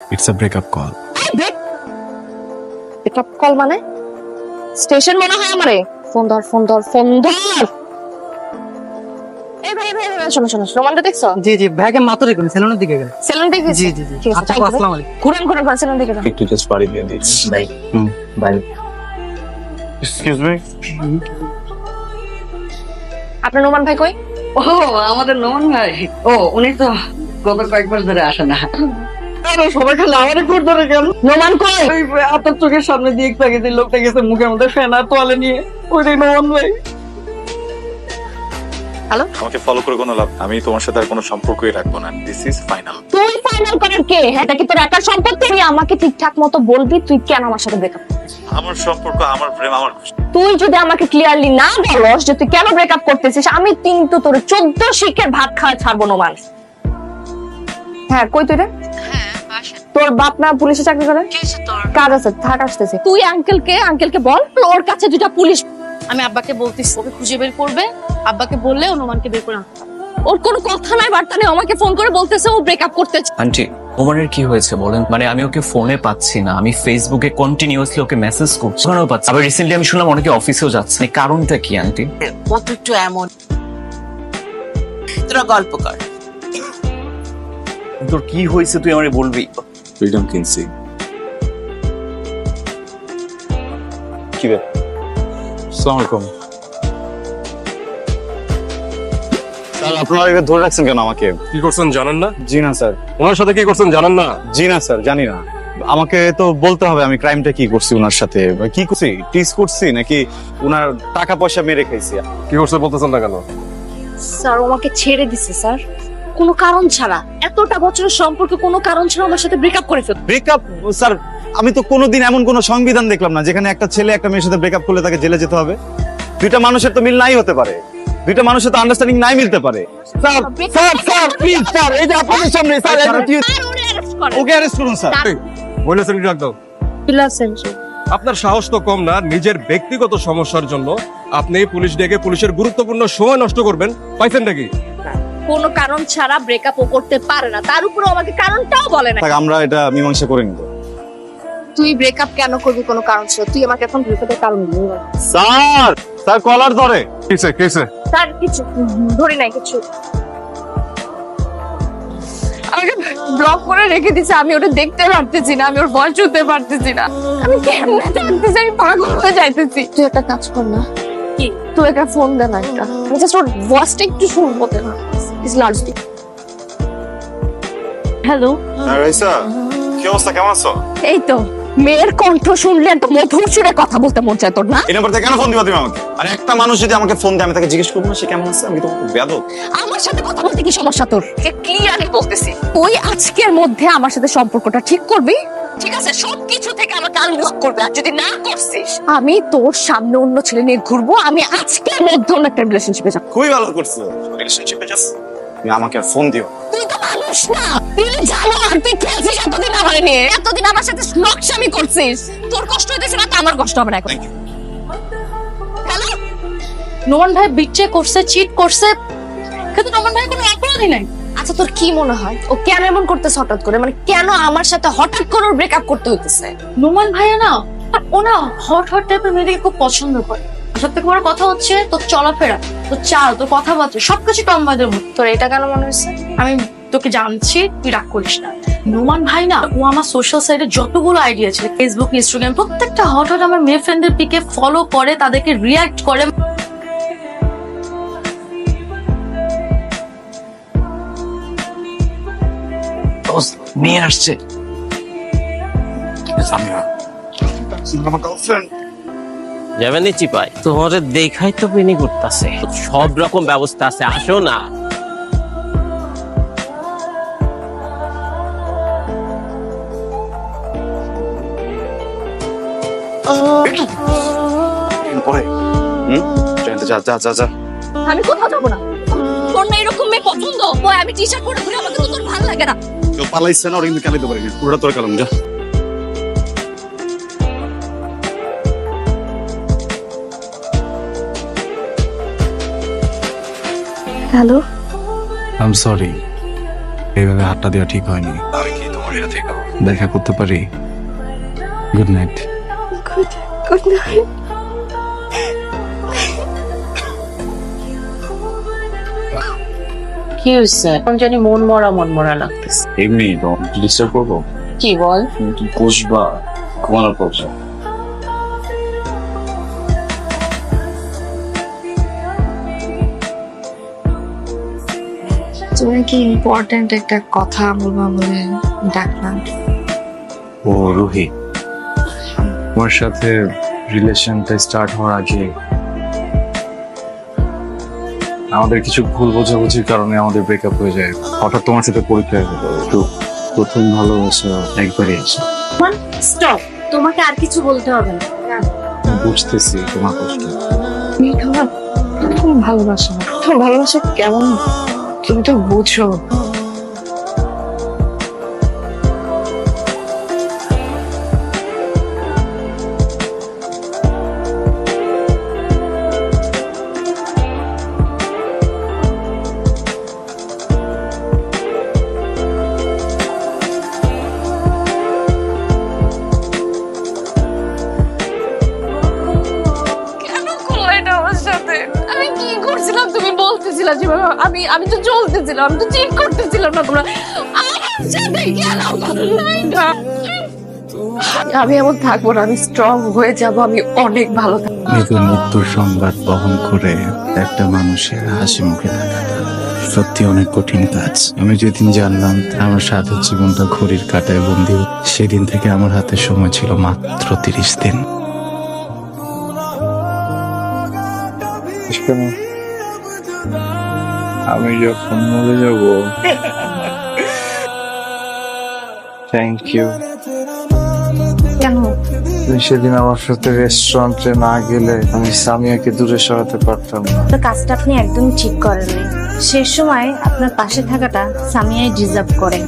It's a breakup call. Breakup call মানে? Station মনে হয় আমারে। ফোন ধর ফোন ধর ফোন ধর। এই ভাই ভাই ভাই শোনো শোনো, রোমানটা দেখছো? জি জি, ব্যাগে মাত্র দেখুন সেলুনের দিকে গেল। সেলুন দেখেছি। জি জি জি। ঠিক আছে, আচ্ছা, তাই করো। আসসালামু আলাইকুম। ঘুরেন ঘুরেন ঘুরেন, সেলুন দেখে যান। একটু জাস্ট বাড়ি দিয়ে দিচ্ছি। Bye bye. Excuse me. আপনার নোমান ভাই কই? ও আমাদের নোমান ভাই, ও উনি তো গত কয়েক মাস ধরে আসে না। আরে সবাই খালি আমারই ঘুর ধরে গেল। নোমান কই? ওই আপনার চোখের সামনে দিয়ে একটু আগে যে লোকটা গেছে মুখের মধ্যে ফ্যান আর তোয়ালে নিয়ে, ওইটাই নোমান ভাই। আমাকে ফলো করে কোনো লাভ, আমি তোমার সাথে আর কোনো সম্পর্কই রাখবো না। This is final. তুই ফাইনাল করার কে? হ্যাঁ, এটা কি তোর একার সম্পত্তি? তুই আমাকে ঠিকঠাক মতো বলবি তুই কেন আমার সাথে ব্রেকআপ? আমার সম্পর্ক, আমার প্রেম, আমার খুশি। তুই যদি আমাকে ক্লিয়ারলি না বলস যে তুই কেন ব্রেকআপ করতেছিস, আমি কিন্তু তোর 14 শিখের ভাত খাওয়া ছাড়বো নোমান। হ্যাঁ, কই তুই রে? তোর বাপ না পুলিশে চাকরি করে? কাজ আছে, থাক আসতেছে। তুই আঙ্কেলকে বল ওর কাছে দুটা পুলিশ। আমি আব্বাকে বলতেছি ওকে খুঁজে বের করবে, আব্বাকে বললে অনুমানকে বের করে আনতে হবে। ওর কোনো কথা নাই বার্তা নেই, আমাকে ফোন করে বলতেছে ও ব্রেকআপ করতেছে। আন্টি, ওমানের কি হয়েছে বলেন? মানে আমি ওকে ফোনে পাচ্ছি না, আমি ফেসবুকে কন্টিনিউয়াসলি ওকে মেসেজ করছি, ওখানেও পাচ্ছি। আবার রিসেন্টলি আমি শুনলাম অনেকে অফিসেও যাচ্ছে। মানে কারণটা কি আন্টি? কত একটু এমন, তোরা গল্প কর। তোর কি হয়েছে তুই আমারে বলবি? ফ্রিডম কিনছি। কি রে? আসসালামু আলাইকুম। স্যার, আপনারা এভাবে ধরে রাখছেন কেন আমাকে? কি করছেন জানেন না? জি না স্যার। ওনার সাথে কি করছেন জানেন না? জি না স্যার, জানি না। আমাকে তো বলতে হবে আমি ক্রাইমটা কি করছি ওনার সাথে। কি করছি? টিস করছি নাকি ওনার টাকা পয়সা মেরে খাইছি? কি করছে বলতেছেন না কেন? স্যার ও আমাকে ছেড়ে দিছে স্যার, কোনো কারণ ছাড়া। এতটা বছরের সম্পর্কে কোনো কারণ ছাড়া আমার সাথে ব্রেকআপ করে ফেল। ব্রেকআপ? স্যার, আমি তো কোনোদিন এমন কোনো সংবিধান দেখলাম না যেখানে একটা ছেলে একটা মেয়ের সাথে ব্রেকআপ করলে তাকে জেলে যেতে হবে। দুইটা মানুষের তো মিল নাই হতে পারে, দুইটা মানুষের তো আন্ডারস্ট্যান্ডিং নাই মিলতে পারে। Sir sir sir please sir, এই যে আপনাদের সামনে স্যার, ওকে অ্যারেস্ট করুন স্যার। মহিলা সেক্রেটারি ডাক দাও। আপনার সাহস তো কম না, নিজের ব্যক্তিগত সমস্যার জন্য আপনি পুলিশ ডেকে পুলিশের গুরুত্বপূর্ণ সময় নষ্ট করবেন। পাইছেন নাকি? কোনো কারণ ছাড়া ব্রেকআপ ও করতে পারে না, তার উপরে আমাকে কারণটাও বলে না। আমরা এটা মীমাংসা করে নিব। তুই ব্রেকআপ কেন করবি কোনো কারণ ছিল? তুই আমাকে এখন ব্রেকআপের কারণ বল। স্যার স্যার কলার ধরে। কিসে কিসে? তার কিছু ধরি নাই কিছু, আমাকে ব্লক করে রেখে দিছে। আমি ওটা দেখতে পারতেছি না, আমি ওর ভয় শুনতে পারতেছি না। আমি কেমনে জানতেছি, আমি পাগল হয়ে যাইতেছি। তুই একটা কাজ কর না, কি? তুই একটা ফোন দে না একটা, আমি জাস্ট ওর ভয়েসটা একটু শুনবো। দে না, ইজ লার্জলি। হ্যালো, রাইসা, কি অবস্থা, কেমন আছো? এই তো মেয়ের কণ্ঠ শুনলে তো মধুর সুরে কথা বলতে মন চায় তোর না? এই নাম্বার থেকে কেন ফোন দিবা তুমি আমাকে? আর একটা মানুষ যদি আমাকে ফোন দেয় আমি তাকে জিজ্ঞেস করবো না সে কেমন আছে? আমি তো বেয়াদব। আমার সাথে কথা বলতে কি সমস্যা তোর? ক্লিয়ারলি বলতেছি, তুই আজকের মধ্যে আমার সাথে সম্পর্কটা ঠিক করবি, ঠিক আছে? সবকিছু থেকে আমাকে আনব্লক করবে। আর যদি না করছিস, আমি তোর সামনে অন্য ছেলে নিয়ে ঘুরবো। আমি আজকের মধ্যে অন্য একটা রিলেশনশিপে যাবো। খুবই ভালো করছো, রিলেশনশিপে যাস। তুমি আমাকে আর ফোন দিও। তুই তো মানুষ না, তুই জানো আর তুই খেলছিস এতদিন আমার নিয়ে, এতদিন আমার সাথে নকশামি করছিস। তোর কষ্ট হইতেছে না তো আমার কষ্ট হবে না এখন। হ্যালো, নোমান ভাই বিট্রে করছে, চিট করছে, কিন্তু নোমান ভাই কোনো অপরাধী নাই। আচ্ছা তোর কি মনে হয় ও কেন এমন করতেছে হঠাৎ করে? মানে কেন আমার সাথে হঠাৎ করে ব্রেকআপ করতে হইতেছে? নোমান ভাইয়া না, ও না হট হট টাইপের মেয়েদেরকে খুব পছন্দ করে। সব থেকে বড় কথা হচ্ছে তোর চলাফেরা, তোর চাল, তোর কথাবার্তা সবকিছু টম্বাদের মতো। তোর এটা কেন মনে হচ্ছে? আমি তোকে জানছি, তুই রাগ করিস না। নোমান ভাই না, ও আমার সোশ্যাল সাইটে যতগুলো আইডিয়া ছিল, ফেসবুক, ইনস্টাগ্রাম, প্রত্যেকটা হট হট আমার মেয়ে ফ্রেন্ডদের পিকে ফলো করে, তাদেরকে রিয়াক্ট করে। নিয়ে আসছে। আমার গার্লফ্রেন্ড। যাবেন চিপাই, তোমাদের দেখাই তো পিনি করতেছে, সব রকম ব্যবস্থা আছে, আসো না। পরে যা যা যা যা। আমি কোথাও যাবো না। তোর না এরকম মেয়ে পছন্দ? ওই আমি টি শার্ট পরে ঘুরে, আমাকে তো তোর ভালো লাগে না। কেউ পালাইছে না, ওরা কিন্তু কালাইতে পারে না, পুরোটা তোর কালাম। যা। হ্যালো, আই এম সরি, এইভাবে হাতটা দেওয়া ঠিক হয়নি। আমি কি তোমার সাথে দেখা করতে পারি? Good night. Good night. কি হয়েছে এখন জানি মন মরা লাগতেছে। এমনি ডিস্টার্ব করবো? কি বল? কি বসবা ঘুমানোর পর? তুমি কি ইম্পর্টেন্ট একটা কথা বলবা বলে ডাকলাম? ও রুহি, তোমার সাথে রিলেশনটা স্টার্ট হওয়ার আগে আমাদের কিছু ভুল বোঝাবুঝির কারণে আমাদের ব্রেকআপ হয়ে যায়। হঠাৎ তোমার সাথে পরিচয় হলো, তো প্রথম ভালোবাসা একবারই আছে। স্টপ, তোমাকে আর কিছু বলতে হবে না। বুঝতেছি তোমার কষ্ট। তুমি তোমার প্রথম ভালোবাসা, তোমার ভালোবাসা কেমন তুমি তো বুঝো। আমি কি করছিলাম তুমি বলতেছিলা যে আমি আমি তো চলতেছিলাম, আমি তো চিট করতেছিলাম না, তোমরা আমার সাথে কেন করলাই না? আমি এমন থাকবো না, আমি স্ট্রং হয়ে যাব, আমি অনেক ভালো থাকবো। মৃত্যুর মৃত্যুর সংবাদ বহন করে একটা মানুষের হাসি মুখে থাকাটা সত্যি অনেক কঠিন কাজ। আমি যেদিন জানলাম আমার সাথে জীবনটা ঘড়ির কাঁটায় বন্দি, সেদিন থেকে আমার হাতে সময় ছিল মাত্র 30 দিন। আমি যখন মরে যাব, থ্যাংক ইউ। কেন? তুমি সেদিন আমার সাথে রেস্টুরেন্টে না গেলে আমি সামিয়াকে দূরে সরাতে পারতাম না। তো কাজটা আপনি একদমই ঠিক করেননি। শেষ সময় আপনার পাশে থাকাটা সামিয়াই ডিজার্ভ করে।